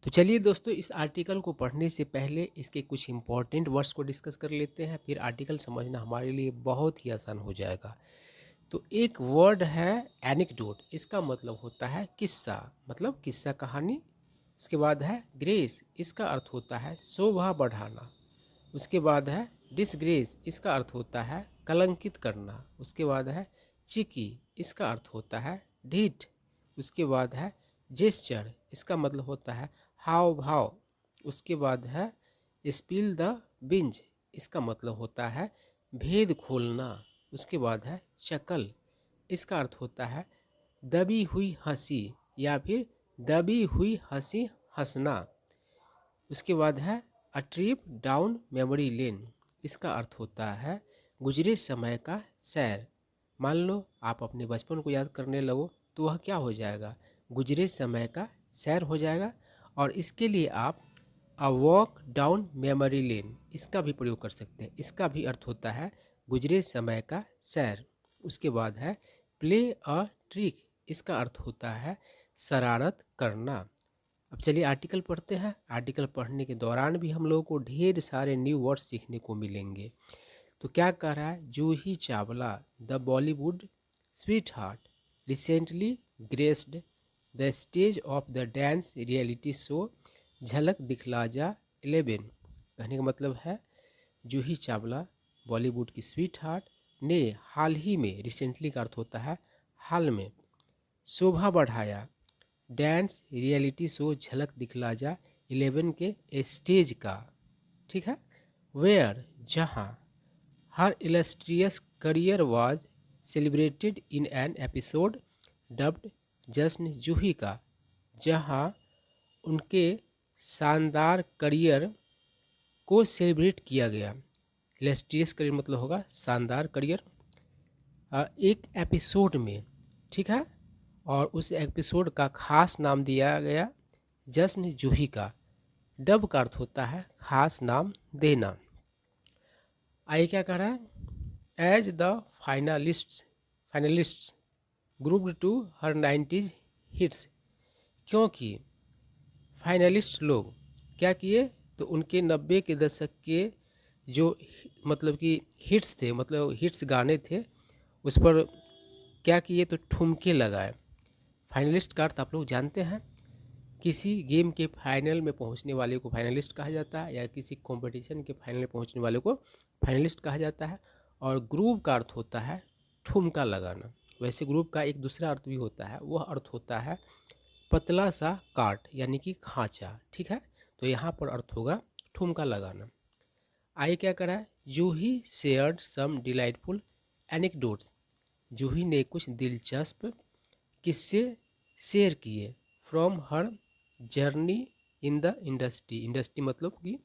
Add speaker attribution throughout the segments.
Speaker 1: तो चलिए दोस्तों, इस आर्टिकल को पढ़ने से पहले इसके कुछ इम्पोर्टेंट वर्ड्स को डिस्कस कर लेते हैं। फिर आर्टिकल समझना हमारे लिए बहुत ही आसान हो जाएगा। तो एक वर्ड है एनेक्डोट। इसका मतलब होता है किस्सा, मतलब किस्सा कहानी। उसके बाद है ग्रेस। इसका अर्थ होता है शोभा बढ़ाना। उसके बाद है डिसग्रेस। इसका अर्थ होता है कलंकित करना। उसके बाद है चिकी। इसका अर्थ होता है ढीठ। उसके बाद है जेस्चर। इसका मतलब होता है हाव भाव। उसके बाद है स्पिल द बिंज। इसका मतलब होता है भेद खोलना। उसके बाद है चकल। इसका अर्थ होता है दबी हुई हंसी या फिर दबी हुई हंसी हंसना। उसके बाद है a trip down memory lane. इसका अर्थ होता है गुजरे समय का सैर। मान लो आप अपने बचपन को याद करने लगो तो वह क्या हो जाएगा, गुजरे समय का सैर हो जाएगा। और इसके लिए आप a walk down memory lane इसका भी प्रयोग कर सकते हैं। इसका भी अर्थ होता है गुजरे समय का सैर। उसके बाद है प्ले अ ट्रिक। इसका अर्थ होता है शरारत करना। अब चलिए आर्टिकल पढ़ते हैं। आर्टिकल पढ़ने के दौरान भी हम लोगों को ढेर सारे न्यू वर्ड्स सीखने को मिलेंगे। तो क्या कह रहा है, Juhi Chawla the Bollywood sweetheart recently graced the stage of the dance reality show Jhalak Dikhhla जा 11। कहने का मतलब है जूही चावला बॉलीवुड की स्वीट हार्ट ने हाल ही में, रिसेंटली का अर्थ होता है हाल में, शोभा बढ़ाया dance reality show Jhalak Dikhhla जा 11 के स्टेज का। ठीक है, वेयर जहां her illustrious career was celebrated in an episode dubbed Jashn Juhi का, जहां उनके शानदार करियर को सेलिब्रेट किया गया। इलस्ट्रियस करियर मतलब होगा शानदार करियर, एक एपिसोड में। ठीक है, और उस एपिसोड का खास नाम दिया गया जश्न जूही का। डब का अर्थ होता है खास नाम देना। आइए क्या कह रहा है, as the finalists grouped to her 90s hits. क्योंकि फाइनलिस्ट लोग क्या किए, तो उनके 90 के दशक के जो मतलब कि हिट्स थे, मतलब हिट्स गाने थे, उस पर क्या किए, तो ठुमके लगाए। फाइनलिस्ट का अर्थ आप लोग जानते हैं, किसी गेम के फाइनल में पहुंचने वाले को फाइनलिस्ट कहा जाता है, या किसी कंपटीशन के फाइनल में पहुंचने वाले को फाइनलिस्ट कहा जाता है। और ग्रुप का अर्थ होता है ठुमका लगाना। वैसे ग्रुप का एक दूसरा अर्थ भी होता है, वह अर्थ होता है पतला सा काट यानी कि खांचा। ठीक है, तो यहाँ पर अर्थ होगा ठुमका लगाना। आइए क्या करा है, जूही शेयर्ड सम डिलाइटफुल एनेक्डोट्स। जूही ने कुछ दिलचस्प किस्से शेयर किए from her journey in the industry. Industry मतलब कि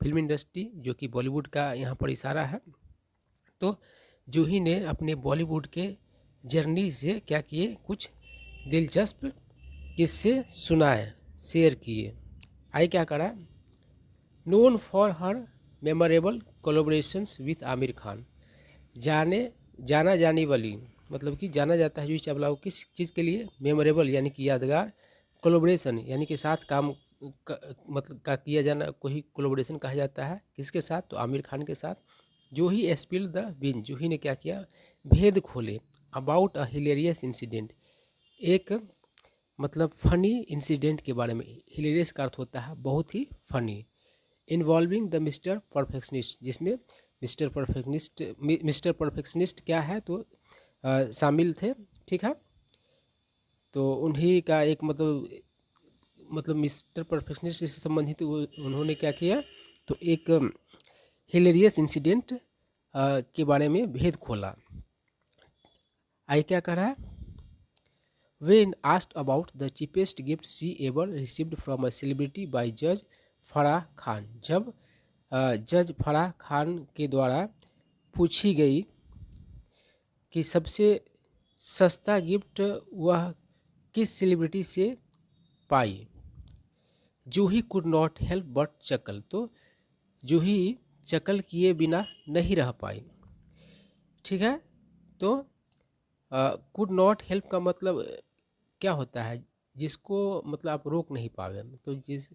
Speaker 1: फिल्म इंडस्ट्री, जो कि बॉलीवुड का यहाँ पर इशारा है। तो जूही ने अपने बॉलीवुड के जर्नी से क्या किए, कुछ दिलचस्प किस्से सुनाए, शेयर किए। आई क्या करा, known for her memorable collaborations with Aamir Khan. जाना जाने वाली, मतलब कि जाना जाता है जूही चावला को किस चीज़ के लिए, मेमोरेबल यानी कि यादगार, कोलोब्रेशन यानी कि साथ काम मतलब का किया जाना, कोई कोलोब्रेशन कहा जाता है किसके साथ, तो आमिर खान के साथ। जूही स्पिल द बिन। जूही ने क्या किया, भेद खोले अबाउट अ हिलेरियस इंसिडेंट। एक मतलब फनी इंसिडेंट के बारे में। हिलेरियस का अर्थ होता है बहुत ही funny. Involving the mister perfectionist, जिसमें मिस्टर परफेक्शनिस्ट क्या है, तो शामिल थे। ठीक है, तो उन्हीं का एक मतलब मिस्टर परफेक्शनिस्ट से संबंधित उन्होंने क्या किया, तो एक हिलेरियस इंसिडेंट के बारे में भेद खोला। आई क्या कह रहा है, When asked about the cheapest gift she ever received from a celebrity by जज फराह खान। जब जज फराह खान के द्वारा पूछी गई कि सबसे सस्ता गिफ्ट वह किस सेलिब्रिटी से पाई, जूही कुड नॉट हेल्प बट चकल। तो जूही चकल किए बिना नहीं रह पाई। ठीक है, तो कुड नॉट हेल्प का मतलब क्या होता है, जिसको मतलब आप रोक नहीं पाए, तो जिस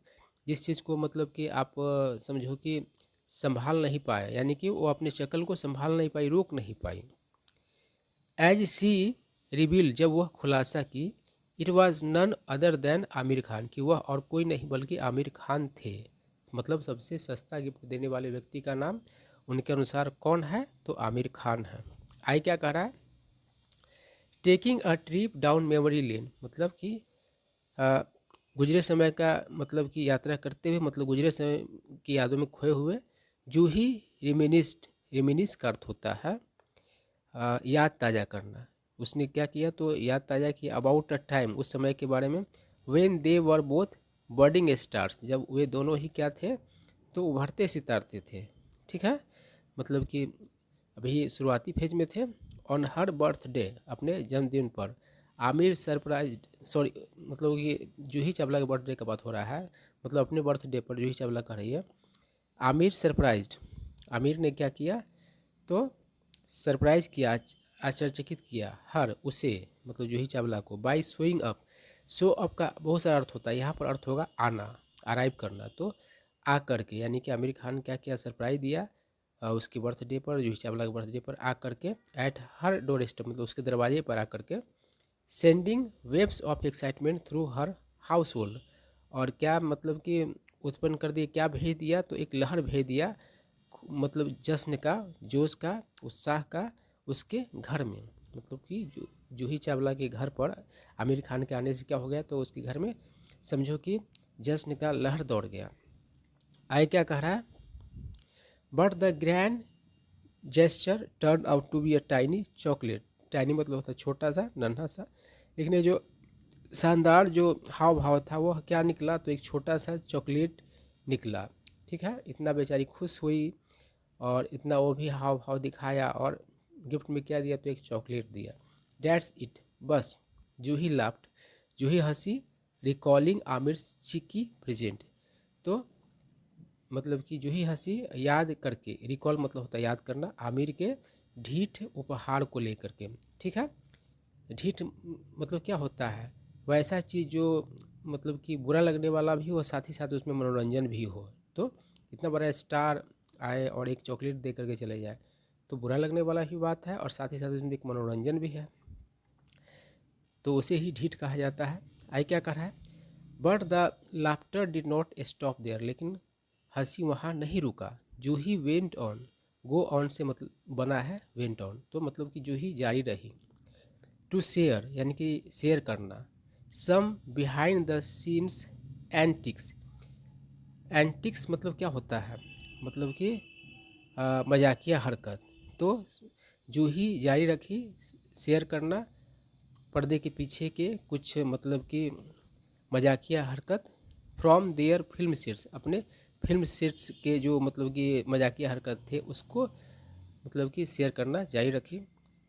Speaker 1: जिस चीज़ को मतलब कि आप समझो कि संभाल नहीं पाए, यानी कि वो अपने शक्ल को संभाल नहीं पाई, रोक नहीं पाई। एज सी रिवील, जब वह खुलासा की, it was none other than Aamir Khan, कि वह और कोई नहीं बल्कि आमिर खान थे। मतलब सबसे सस्ता गिफ्ट देने वाले व्यक्ति का नाम उनके अनुसार कौन है, तो आमिर खान है। आई क्या कह रहा है, taking a trip down memory lane, मतलब कि गुजरे समय का मतलब कि यात्रा करते हुए, मतलब गुजरे समय की यादों में खोए हुए। जूही रिमिनिस का अर्थ होता है याद ताज़ा करना। उसने क्या किया, तो याद ताज़ा किया अबाउट अ टाइम, उस समय के बारे में, when they were both budding stars, जब वे दोनों ही क्या थे, तो उभरते सितारे थे। ठीक है, मतलब कि अभी शुरुआती फेज में थे। ऑन हर बर्थडे, अपने जन्मदिन पर, आमिर सरप्राइज, सॉरी मतलब कि जूही चावला के बर्थडे का बात हो रहा है, मतलब अपने बर्थडे पर जूही चावला कर रही है, आमिर सरप्राइज्ड, आमिर ने क्या किया, तो सरप्राइज किया, आश्चर्यचकित किया, हर उसे, मतलब जूही चावला को, by showing up. Show up का बहुत सारा अर्थ होता है, यहाँ पर अर्थ होगा आना, अराइव करना, तो आ करके, यानी कि आमिर खान क्या किया, सरप्राइज दिया उसके बर्थडे पर, जूही चावला के बर्थडे पर आ करके, एट हर डोर स्टेप, मतलब उसके दरवाजे पर आ करके, sending waves of excitement through her house hold, और क्या मतलब कि उत्पन्न कर दिया, क्या भेज दिया, तो एक लहर भेज दिया, मतलब जश्न का, जोश का, उत्साह का, उसके घर में, मतलब कि जूही चावला के घर पर आमिर खान के आने से क्या हो गया, तो उसके घर में समझो कि जश्न का लहर दौड़ गया। आए क्या कह रहा है, but the grand gesture turn out to be a tiny chocolate, tiny मतलब होता है छोटा सा, नन्हा सा, लेकिन ये जो शानदार जो हाव भाव था वो क्या निकला, तो एक छोटा सा चॉकलेट निकला। ठीक है, इतना बेचारी खुश हुई और इतना वो भी हाव भाव दिखाया, और गिफ्ट में क्या दिया, तो एक चॉकलेट दिया। डैट्स इट, बस। जूही लाफ्ट, जूही हंसी, रिकॉलिंग आमिर चिकी प्रेजेंट, तो मतलब कि जूही हंसी याद करके, रिकॉल मतलब होता है याद करना, आमिर के ढीठ उपहार को लेकर के। ठीक है, ढीठ मतलब क्या होता है, वैसा चीज़ जो मतलब कि बुरा लगने वाला भी हो, साथ ही साथ उसमें मनोरंजन भी हो। तो इतना बड़ा स्टार आए और एक चॉकलेट दे करके चले जाए, तो बुरा लगने वाला ही बात है, और साथ ही साथ उसमें एक मनोरंजन भी है, तो उसे ही ढीठ कहा जाता है। आई क्या कर रहा है, but the laughter did not stop there, लेकिन हंसी वहाँ नहीं रुका। Juhi went on, go on से मतलब बना है वेंट ऑन, तो मतलब कि जूही जारी रही। टू शेयर, यानी कि शेयर करना, some behind the scenes antics, antics मतलब क्या होता है, मतलब कि मजाकिया हरकत, तो जूही जारी रखी शेयर करना पर्दे के पीछे के कुछ मतलब कि मजाकिया हरकत, फ्रॉम देयर फिल्म सेट्स, अपने फिल्म सेट्स के जो मतलब कि मजाकिया हरकत थे उसको मतलब कि शेयर करना जारी रखी।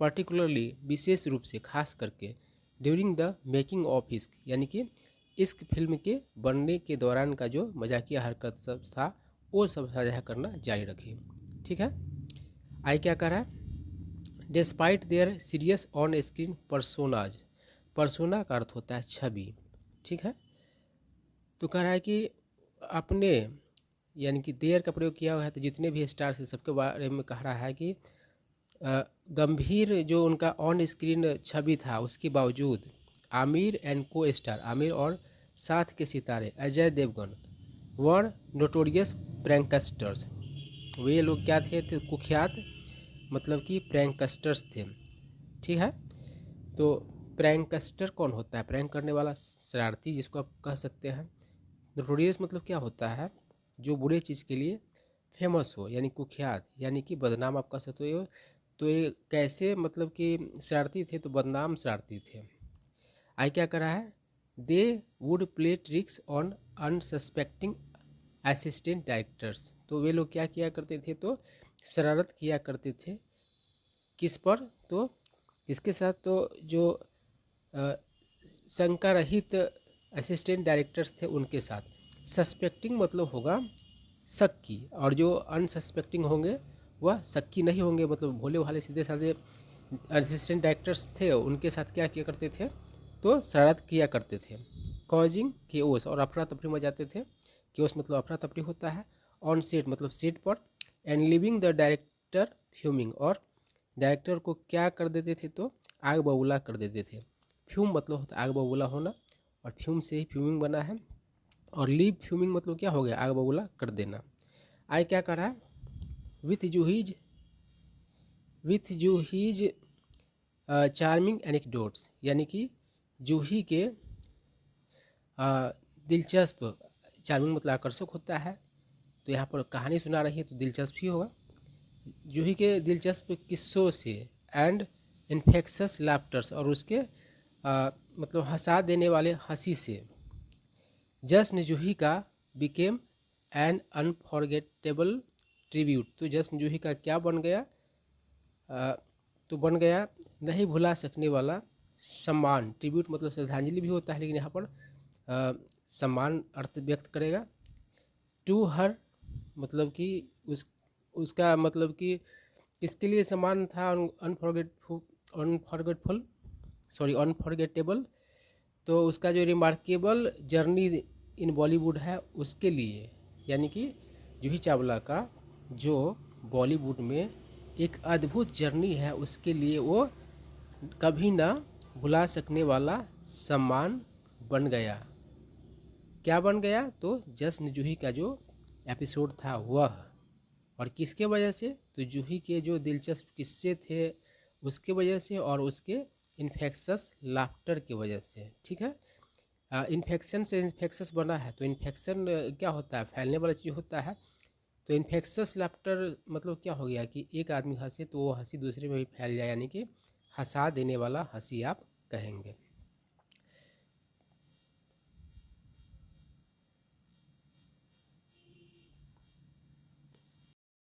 Speaker 1: पर्टिकुलरली, विशेष रूप से, खास करके, ड्यूरिंग द मेकिंग ऑफ इश्क, यानी कि इश्क फिल्म के बनने के दौरान का जो मजाकिया हरकत सब था वो सब साझा करना जारी रखी। ठीक है, आई क्या कह रहा है, despite there serious on screen personage, persona का अर्थ होता है छवि। ठीक है, तो कह रहा है कि अपने, यानी कि देयर का प्रयोग किया हुआ है, तो जितने भी स्टार्स हैं सबके बारे में कह रहा है कि गंभीर जो उनका ऑन स्क्रीन छवि था उसके बावजूद, आमिर एंड को स्टार, आमिर और साथ के सितारे अजय देवगन, वर नोटोरियस प्रैंकस्टर्स, वे लोग क्या थे, तो कुख्यात मतलब कि प्रैंकस्टर्स थे। ठीक है, तो प्रैंकस्टर कौन होता है, प्रैंक करने वाला, शरारती, जिसको आप कह सकते हैं। नोटोरियस मतलब क्या होता है, जो बुरे चीज़ के लिए फेमस हो, यानी कुख्यात, यानी कि बदनाम आप कह सकते हो। तो ये कैसे मतलब कि शरारती थे, तो बदनाम शरारती थे। आई क्या कर रहा है, they would play tricks on unsuspecting assistant directors, तो वे लोग क्या किया करते थे, तो शरारत किया करते थे, किस पर, तो इसके साथ, तो जो शंका रहित असिस्टेंट डायरेक्टर्स थे उनके साथ। सस्पेक्टिंग मतलब होगा शक्की, और जो अनसस्पेक्टिंग होंगे वह शक्की नहीं होंगे, मतलब भोले भाले सीधे साधे असिस्टेंट डायरेक्टर्स थे, उनके साथ क्या किया करते थे, तो शरारत किया करते थे। कॉजिंग केओस, और अफरा तफरी में जाते थे। केओस मतलब अफरा तफरी होता है। ऑन सेट मतलब सेट पर। And living the director fuming, और डायरेक्टर को क्या कर देते थे तो आग बबूला कर देते थे। फ्यूम मतलब होता है आग बबूला होना, और फ्यूम से ही फ्यूमिंग बना है। और लीव फ्यूमिंग मतलब क्या हो गया, आग बबूला कर देना। आई क्या कर रहा है, विथ जूहीज चार्मिंग एनेक्डोट्स, यानी कि जूही के दिलचस्प, चार्मिंग मतलब आकर्षक होता है, तो यहाँ पर कहानी सुना रही है तो दिलचस्प ही होगा। जूही के दिलचस्प किस्सों से एंड इन्फेक्शस लाफ्टर्स, और उसके मतलब हंसा देने वाले हंसी से। जश्न जूही का बिकेम एन अनफॉरगेटेबल ट्रिब्यूट, तो जश्न जूही का क्या बन गया, तो बन गया नहीं भुला सकने वाला सम्मान। ट्रिब्यूट मतलब श्रद्धांजलि भी होता है, लेकिन यहाँ पर सम्मान अर्थ व्यक्त करेगा। टू हर मतलब कि उसका मतलब कि किसके लिए सम्मान था, अनफॉरगेटेबल, तो उसका जो रिमार्केबल जर्नी इन बॉलीवुड है उसके लिए, यानी कि जूही चावला का जो बॉलीवुड में एक अद्भुत जर्नी है उसके लिए वो कभी ना भुला सकने वाला सम्मान बन गया। क्या बन गया, तो जश्न जूही का जो एपिसोड था वह, और किसके वजह से, तो जूही के जो दिलचस्प किस्से थे उसके वजह से, और उसके इन्फेक्शस लाफ्टर की वजह से। ठीक है, इन्फेक्शन से इन्फेक्शस बना है, तो इन्फेक्शन क्या होता है, फैलने वाला चीज़ होता है। तो इन्फेक्शस लाफ्टर मतलब क्या हो गया कि एक आदमी हंसे तो वो हंसी दूसरे में भी फैल जाए, यानी कि हंसा देने वाला हंसी आप कहेंगे।